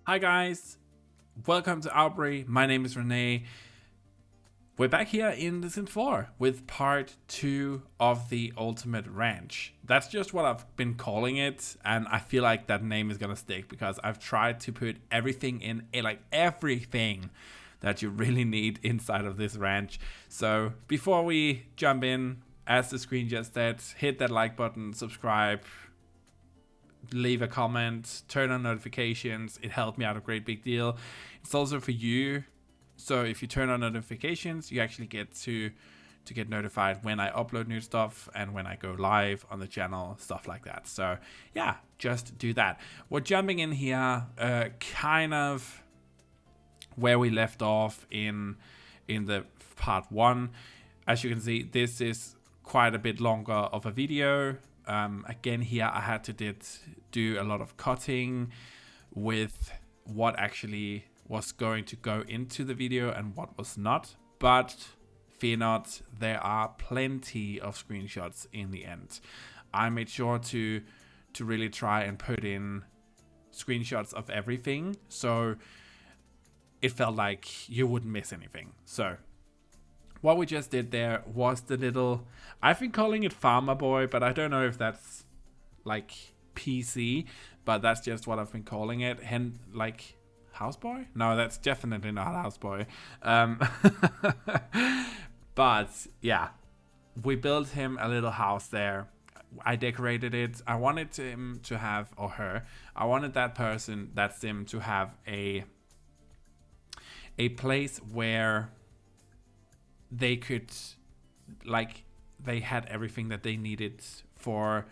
Hi guys, welcome to Auvbri. My name is Renee. We're back here in the Sim 4 with part 2 of the Ultimate Ranch. That's just what I've been calling it, and I feel like that name is gonna stick because I've tried to put everything in, like everything that you really need inside of this ranch. So before we jump in, as the screen just said, hit that like button, subscribe, leave a comment, turn on notifications. It helped me out a great big deal. It's also for you. So if you turn on notifications, you actually get to get notified when I upload new stuff and when I go live on the channel, stuff like that. So yeah, just do that. We're jumping in here, kind of where we left off in the part 1. As you can see, this is quite a bit longer of a video. Again, here I had to do a lot of cutting with what actually was going to go into the video and what was not. But fear not, there are plenty of screenshots in the end. I made sure to really try and put in screenshots of everything, so it felt like you wouldn't miss anything. So what we just did there was the little, I've been calling it Farmer Boy, but I don't know if that's like PC, but that's just what I've been calling it. Like Houseboy? No, that's definitely not Houseboy. But yeah, we built him a little house there. I decorated it. I wanted him to have, or her, I wanted that person, that sim, to have a place where they could, like, they had everything that they needed for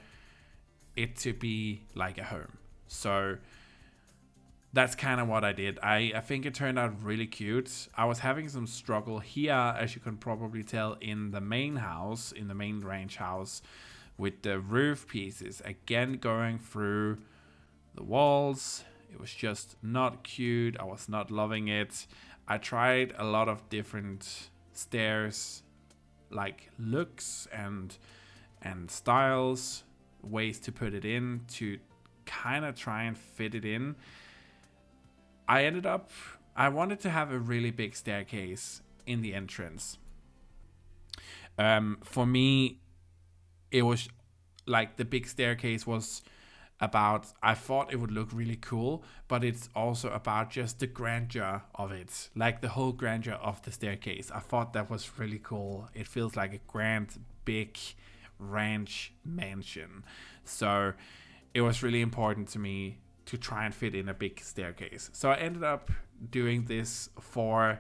it to be like a home. So that's kind of what I did. I think it turned out really cute. I was having some struggle here, as you can probably tell, in the main house, in the main ranch house, with the roof pieces. Again, going through the walls. It was just not cute. I was not loving it. I tried a lot of different stairs, like looks and styles, ways to put it in to kind of try and fit it in. I wanted to have a really big staircase in the entrance. For me, it was like the big staircase was about, I thought it would look really cool, but it's also about just the grandeur of it, like the whole grandeur of the staircase. I thought that was really cool. It feels like a grand, big ranch mansion. So it was really important to me to try and fit in a big staircase. So I ended up doing this four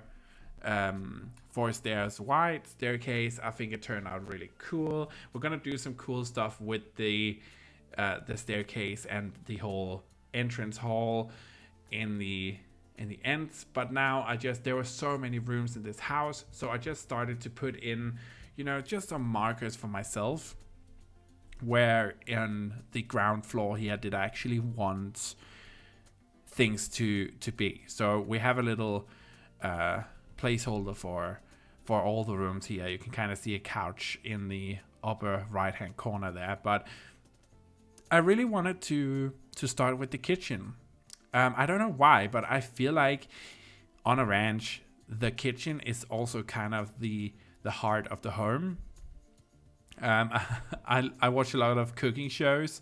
stairs wide staircase. I think it turned out really cool. We're gonna do some cool stuff with the staircase and the whole entrance hall in the end. But now there were so many rooms in this house, so I just started to put in, just some markers for myself, where in the ground floor here did I actually want things to be. So we have a little placeholder for all the rooms here. You can kind of see a couch in the upper right hand corner there, but I really wanted to start with the kitchen. I don't know why, but I feel like on a ranch, the kitchen is also kind of the heart of the home. I watch a lot of cooking shows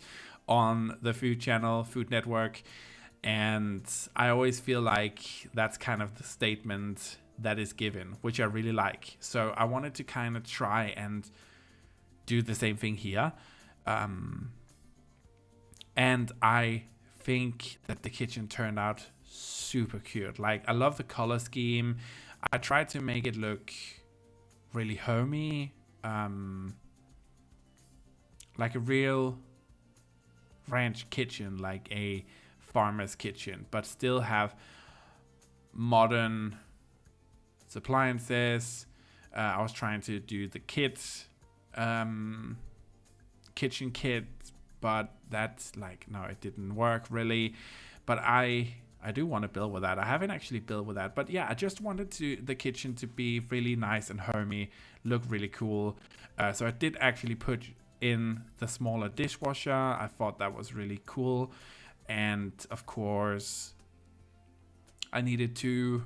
on the Food Channel, Food Network, and I always feel like that's kind of the statement that is given, which I really like. So I wanted to kind of try and do the same thing here. And I think that the kitchen turned out super cute. Like, I love the color scheme. I tried to make it look really homey, like a real ranch kitchen, like a farmer's kitchen, but still have modern appliances. I was trying to do the kitchen kit, but that's like, no, it didn't work really. But I do want to build with that. I haven't actually built with that, but yeah, I just wanted the kitchen to be really nice and homey, look really cool. So I did actually put in the smaller dishwasher. I thought that was really cool. And of course, I needed 2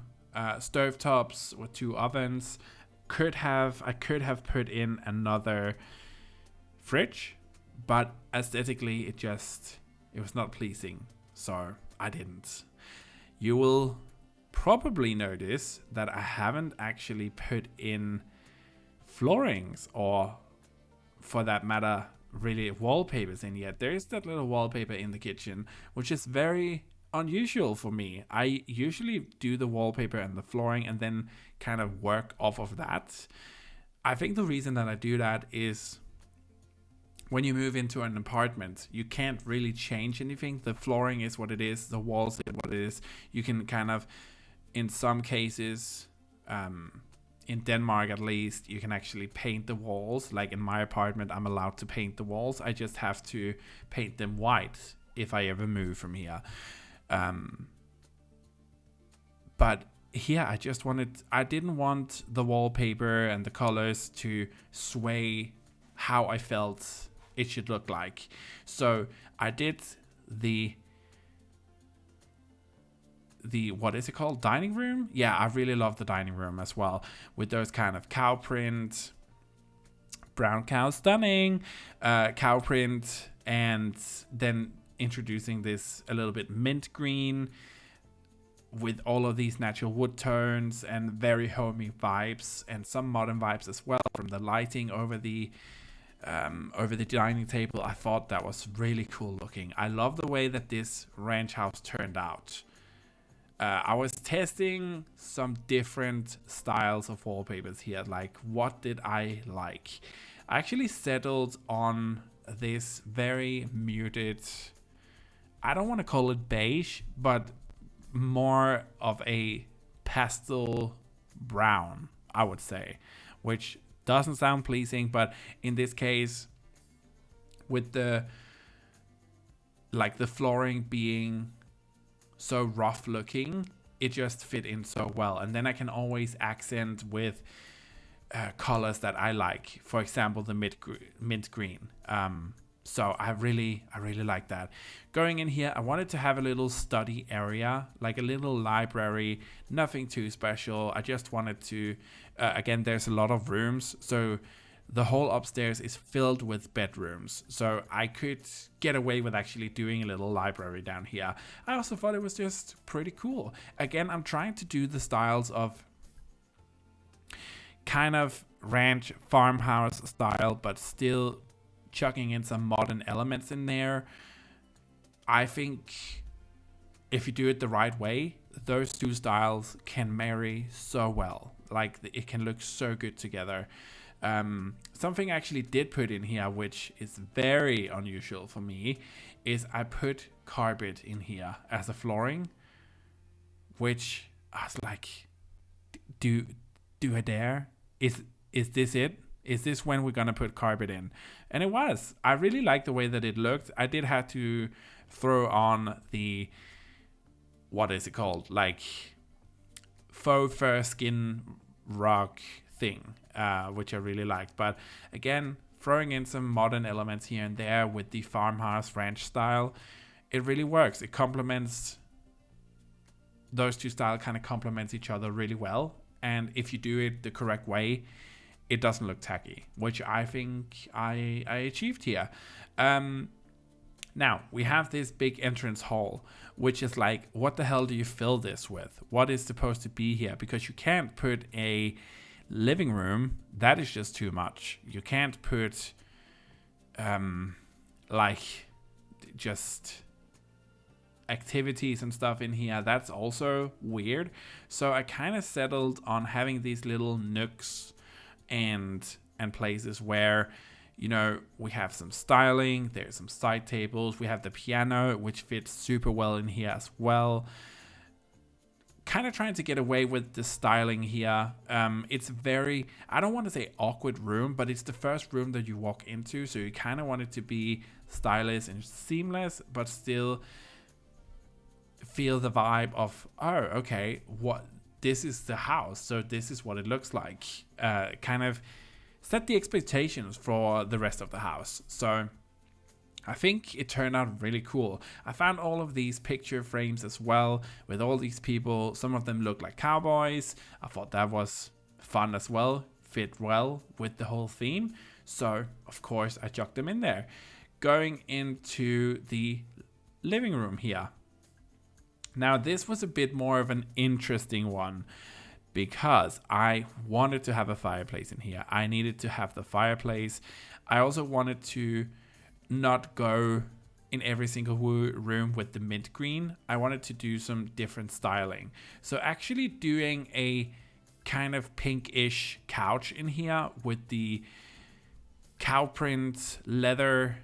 stove tops with 2 ovens. I could have put in another fridge, but aesthetically it was not pleasing, so I didn't. You will probably notice that I haven't actually put in floorings, or for that matter really wallpapers in yet. There is that little wallpaper in the kitchen, which is very unusual for me. I usually do the wallpaper and the flooring and then kind of work off of that. I think the reason that I do that is when you move into an apartment, you can't really change anything. The flooring is what it is, the walls is what it is. You can kind of, in some cases, in Denmark at least, you can actually paint the walls. Like in my apartment, I'm allowed to paint the walls. I just have to paint them white if I ever move from here. But here I didn't want the wallpaper and the colors to sway how I felt it should look like. So I did the what is it called, dining room? Yeah, I really love the dining room as well, with those kind of cow print, brown cow, stunning, cow print, and then introducing this a little bit mint green with all of these natural wood tones and very homey vibes, and some modern vibes as well from the lighting over the dining table. I thought that was really cool looking. I love the way that this ranch house turned out. I was testing some different styles of wallpapers here. Like, what did I like? I actually settled on this very muted, I don't want to call it beige, but more of a pastel brown, I would say, which doesn't sound pleasing, but in this case, with the flooring being so rough looking, it just fit in so well. And then I can always accent with colors that I like, for example the mint green. So I really like that. Going in here, I wanted to have a little study area, like a little library, nothing too special. I just wanted to, again, there's a lot of rooms, so the whole upstairs is filled with bedrooms. So I could get away with actually doing a little library down here. I also thought it was just pretty cool. Again, I'm trying to do the styles of kind of ranch farmhouse style, but still chucking in some modern elements in there. I think if you do it the right way, those 2 styles can marry so well. Like, it can look so good together. Something I actually did put in here, which is very unusual for me, is I put carpet in here as a flooring, which I was like, do I dare? Is this it? Is this when we're gonna put carpet in? And it was. I really liked the way that it looked. I did have to throw on the, what is it called? Like faux fur skin rug thing, which I really liked. But again, throwing in some modern elements here and there with the farmhouse ranch style, it really works. It complements, those 2 styles kind of complements each other really well. And if you do it the correct way, it doesn't look tacky, which I think I achieved here. Now, we have this big entrance hall, which is like, what the hell do you fill this with? What is supposed to be here? Because you can't put a living room. That is just too much. You can't put, like, just activities and stuff in here. That's also weird. So I kind of settled on having these little nooks and places where, you know, we have some styling, there's some side tables, we have the piano, which fits super well in here as well. Kind of trying to get away with the styling here. It's very, I don't want to say awkward room, but it's the first room that you walk into, so you kind of want it to be stylish and seamless, but still feel the vibe of, oh, okay, what, this is the house, so this is what it looks like. Kind of set the expectations for the rest of the house. So I think it turned out really cool. I found all of these picture frames as well with all these people. Some of them look like cowboys. I thought that was fun as well, fit well with the whole theme. So, of course, I chucked them in there. Going into the living room here. Now, this was a bit more of an interesting one because I wanted to have a fireplace in here. I needed to have the fireplace. I also wanted to not go in every single room with the mint green. I wanted to do some different styling. So actually doing a kind of pinkish couch in here with the cow print leather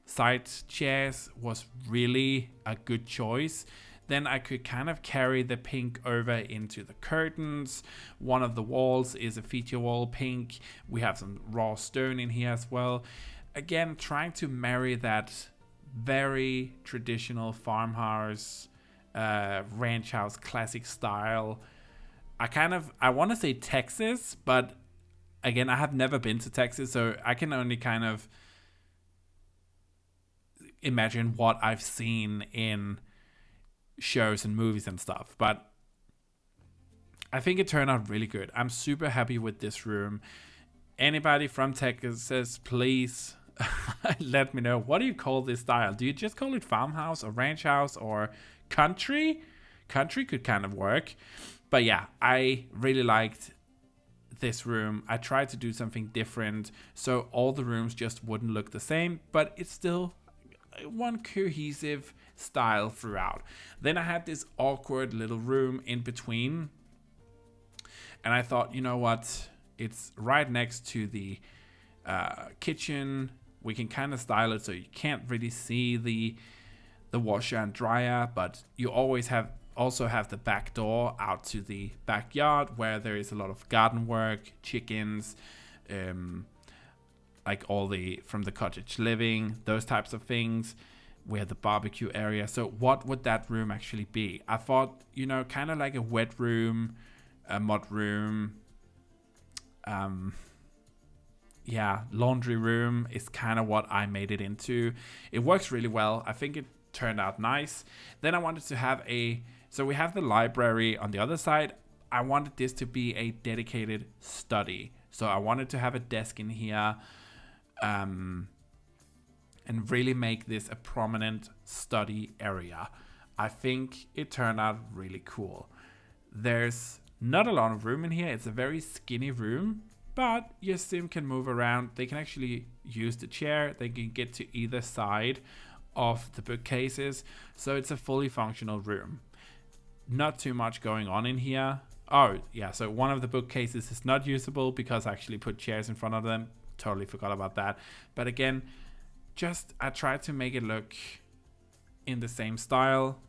side chairs was really a good choice. Then I could kind of carry the pink over into the curtains. One of the walls is a feature wall pink. We have some raw stone in here as well. Again, trying to marry that very traditional farmhouse, ranch house, classic style. I want to say Texas, but again, I have never been to Texas, so I can only kind of imagine what I've seen in shows and movies and stuff. But I think it turned out really good. I'm super happy with this room. Anybody from Texas, please let me know. What do you call this style? Do you just call it farmhouse or ranch house or country? Country could kind of work. But yeah, I really liked this room. I tried to do something different so all the rooms just wouldn't look the same, but it's still one cohesive style throughout. Then I had this awkward little room in between, and I thought, you know what? It's right next to the kitchen. We can kind of style it so you can't really see the washer and dryer, but you always also have the back door out to the backyard where there is a lot of garden work, chickens, like all from the cottage living, those types of things. We have the barbecue area. So what would that room actually be? I thought, kind of like a wet room, a mud room, laundry room is kind of what I made it into. It works really well. I think it turned out nice. Then I wanted to have so we have the library on the other side. I wanted this to be a dedicated study. So I wanted to have a desk in here, and really make this a prominent study area. I think it turned out really cool. There's not a lot of room in here. It's a very skinny room, but your sim can move around. They can actually use the chair. They can get to either side of the bookcases. So it's a fully functional room. Not too much going on in here. Oh, yeah, so one of the bookcases is not usable because I actually put chairs in front of them. Totally forgot about that. But again, I tried to make it look in the same style.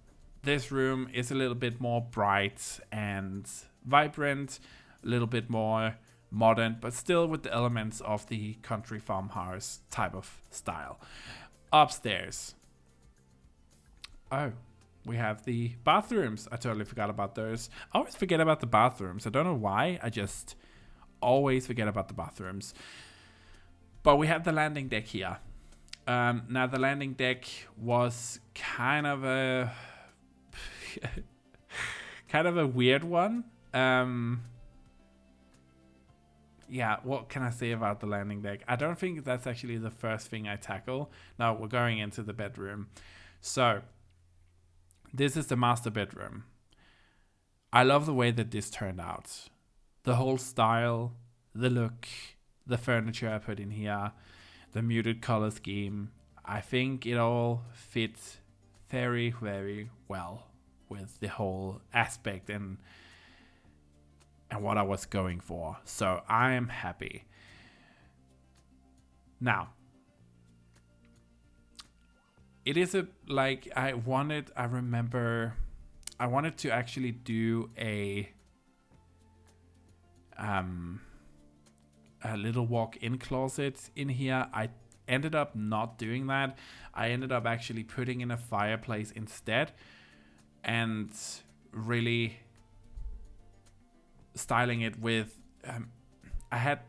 This room is a little bit more bright and vibrant, a little bit more modern, but still with the elements of the country farmhouse type of style. Upstairs. Oh, we have the bathrooms. I totally forgot about those. I always forget about the bathrooms. I don't know why. I just always forget about the bathrooms. But we have the landing deck here. Now the landing deck was kind of a weird one. Yeah, what can I say about the landing deck? I don't think that's actually the first thing I tackle. Now we're going into the bedroom. So this is the master bedroom. I love the way that this turned out. The whole style, the look, the furniture I put in here, the muted color scheme. I think it all fits very, very well with the whole aspect and what I was going for. So I am happy. Now, it is I wanted to actually do a little walk-in closet in here. I ended up not doing that. I ended up actually putting in a fireplace instead and really styling it with I had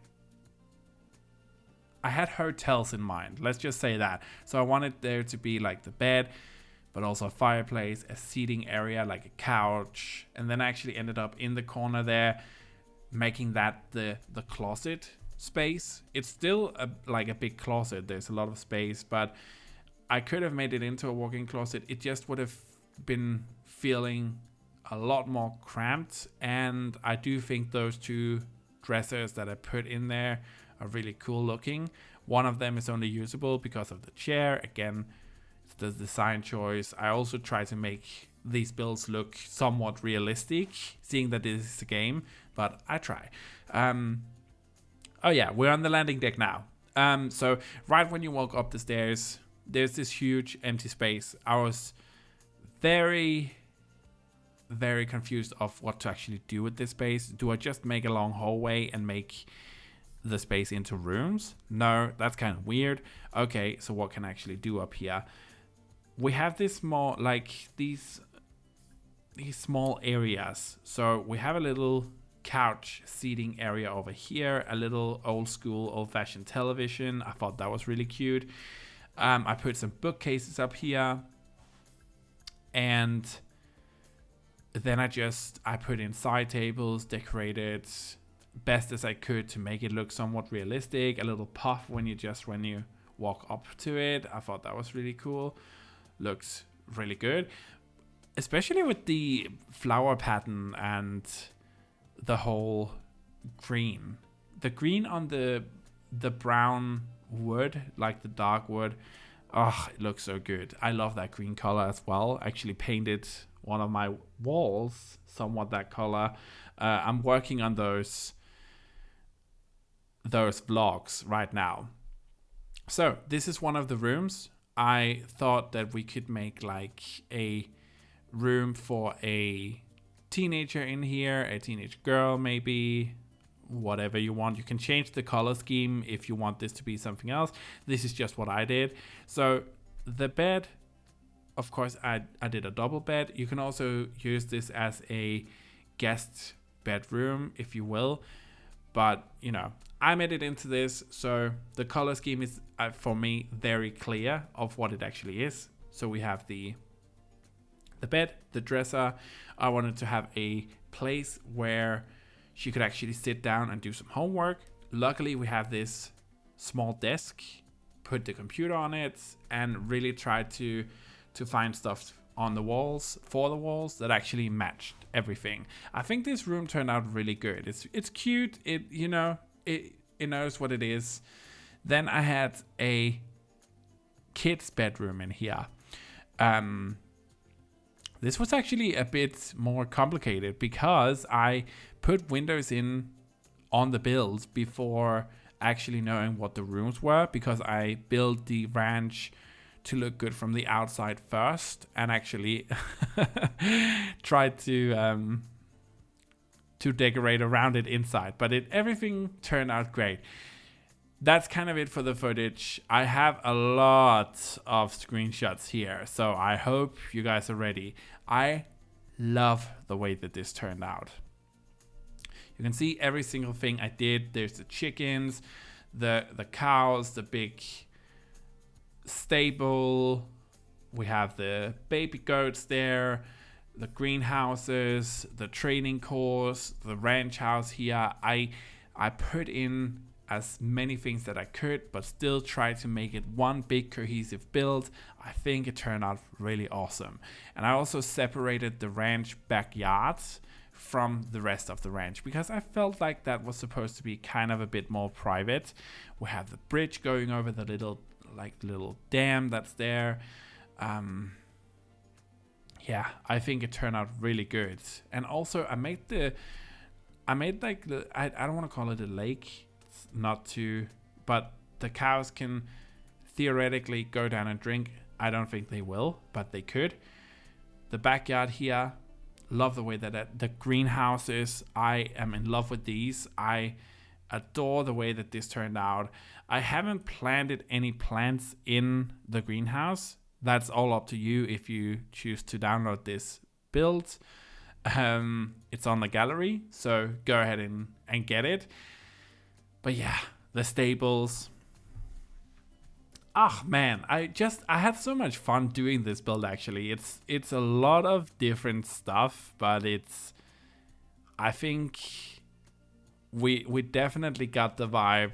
I had hotels in mind. Let's just say that. So I wanted there to be like the bed, but also a fireplace, a seating area like a couch, and then I actually ended up in the corner there, making that the closet space. It's still like a big closet. There's a lot of space, but I could have made it into a walk-in closet. It just would have been feeling a lot more cramped, and I do think those two dressers that I put in there are really cool looking. One of them is only usable because of the chair. Again, it's the design choice. I also try to make these builds look somewhat realistic, seeing that this is a game, but I try. Oh yeah, we're on the landing deck now. So right when you walk up the stairs, there's this huge empty space. I was very confused of what to actually do with this space. Do I just make a long hallway and make the space into rooms? No, that's kind of weird. Okay, so what can I actually do up here? We have this more like these small areas. So we have a little couch seating area over here, a little old school old-fashioned television. I thought that was really cute. I put some bookcases up here, and then I put in side tables, decorated best as I could to make it look somewhat realistic. A little puff when you walk up to it. I thought that was really cool. Looks really good, especially with the flower pattern and the whole green. The green on the brown wood, like the dark wood. Oh, it looks so good. I love that green color as well. I actually painted one of my walls somewhat that color. I'm working on those vlogs right now. So this is one of the rooms. I thought that we could make like a room for a teenager in here, a teenage girl maybe, whatever you want. You can change the color scheme if you want this to be something else. This is just what I did. So the bed, of course, I did a double bed. You can also use this as a guest bedroom, if you will. But, you know, I made it into this. So the color scheme is, for me, very clear of what it actually is. So we have the bed, the dresser. I wanted to have a place where she could actually sit down and do some homework. Luckily, we have this small desk, put the computer on it, and really try to find stuff on the walls, for the walls, that actually matched everything. I think this room turned out really good. It's cute. It knows what it is. Then I had a kid's bedroom in here. This was actually a bit more complicated because I put windows in on the build before actually knowing what the rooms were, because I built the ranch to look good from the outside first and actually tried to decorate around it inside, but everything turned out great. That's kind of it for the footage. I have a lot of screenshots here, so I hope you guys are ready. I love the way that this turned out. You can see every single thing I did. There's the chickens, the cows, the big stable. We have the baby goats there, the greenhouses, the training course, the ranch house here. I put in as many things that I could, but still try to make it one big cohesive build. I think it turned out really awesome. And I also separated the ranch backyards from the rest of the ranch because I felt like that was supposed to be kind of a bit more private. We have the bridge going over the little dam that's there. Yeah, I think it turned out really good. And also I made like I don't want to call it a lake. Not to, but the cows can theoretically go down and drink. I don't think they will, but they could. The backyard here, love the way that the greenhouses. I am in love with these. I adore the way that this turned out. I haven't planted any plants in the greenhouse. That's all up to you if you choose to download this build. It's on the gallery, so go ahead and get it. But yeah, the stables, Oh man, I had so much fun doing this build actually. It's a lot of different stuff, but I think we definitely got the vibe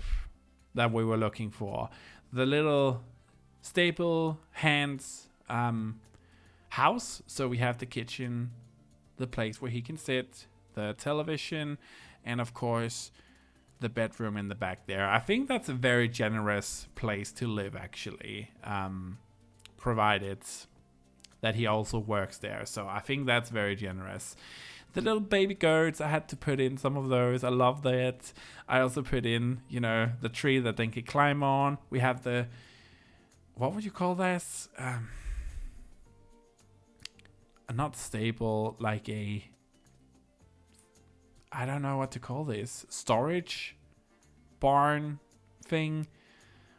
that we were looking for. The little staple hands house. So we have the kitchen, the place where he can sit, the television, and of course the bedroom in the back there. I think that's a very generous place to live actually, provided that he also works there. So I think that's very generous. The little baby goats, I had to put in some of those. I love that. I also put in, you know, the tree that they can climb on. We have the, what would you call this? Not stable, like a, I don't know what to call this, storage barn thing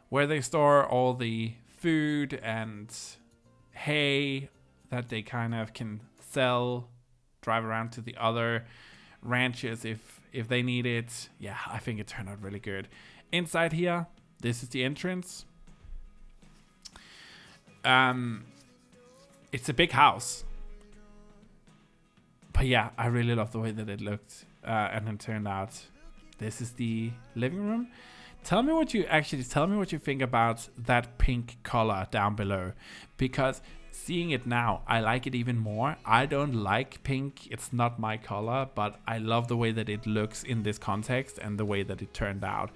where they store all the food and hay that they kind of can sell, drive around to the other ranches if they need it. Yeah, I think it turned out really good. Inside here, this is the entrance. It's a big house, but yeah, I really love the way that it looked. And it turned out this is the living room. Tell me what you think about that pink color down below, because seeing it now, I like it even more. I don't like pink, it's not my color, but I love the way that it looks in this context and the way that it turned out.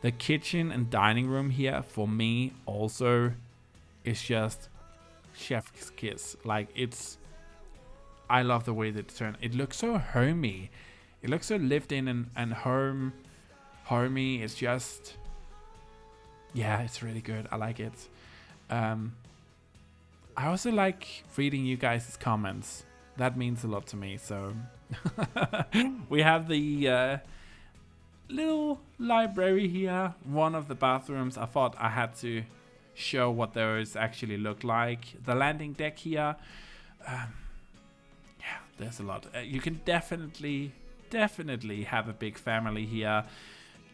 The kitchen and dining room here for me also is just chef's kiss. Like, I love the way that it turned. It looks so homey. It looks so lived in and homey. It's just, yeah, it's really good. I like it. I also like reading you guys' comments. That means a lot to me. So we have the little library here. One of the bathrooms. I thought I had to show what those actually look like. The landing deck here. Yeah, there's a lot. You can definitely have a big family here.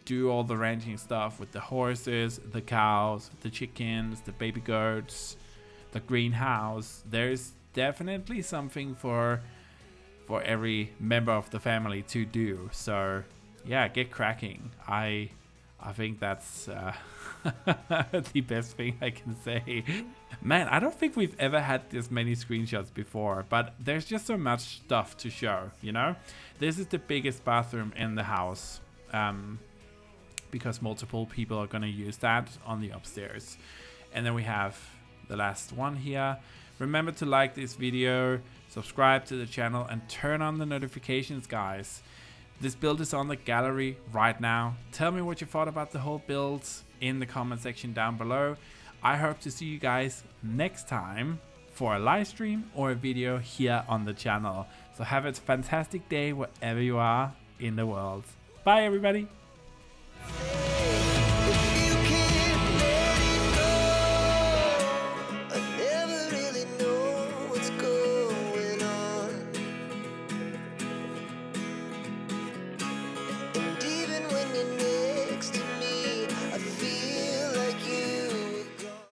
Do all the ranching stuff with the horses, the cows, the chickens, the baby goats, the greenhouse. There's definitely something for every member of the family to do. So yeah, get cracking. I think that's the best thing I can say. Man, I don't think we've ever had this many screenshots before, but there's just so much stuff to show, you know? This is the biggest bathroom in the house, because multiple people are going to use that on the upstairs. And then we have the last one here. Remember to like this video, subscribe to the channel, and turn on the notifications, guys. This build is on the gallery right now. Tell me what you thought about the whole build in the comment section down below. I hope to see you guys next time for a live stream or a video here on the channel. So have a fantastic day wherever you are in the world. Bye everybody.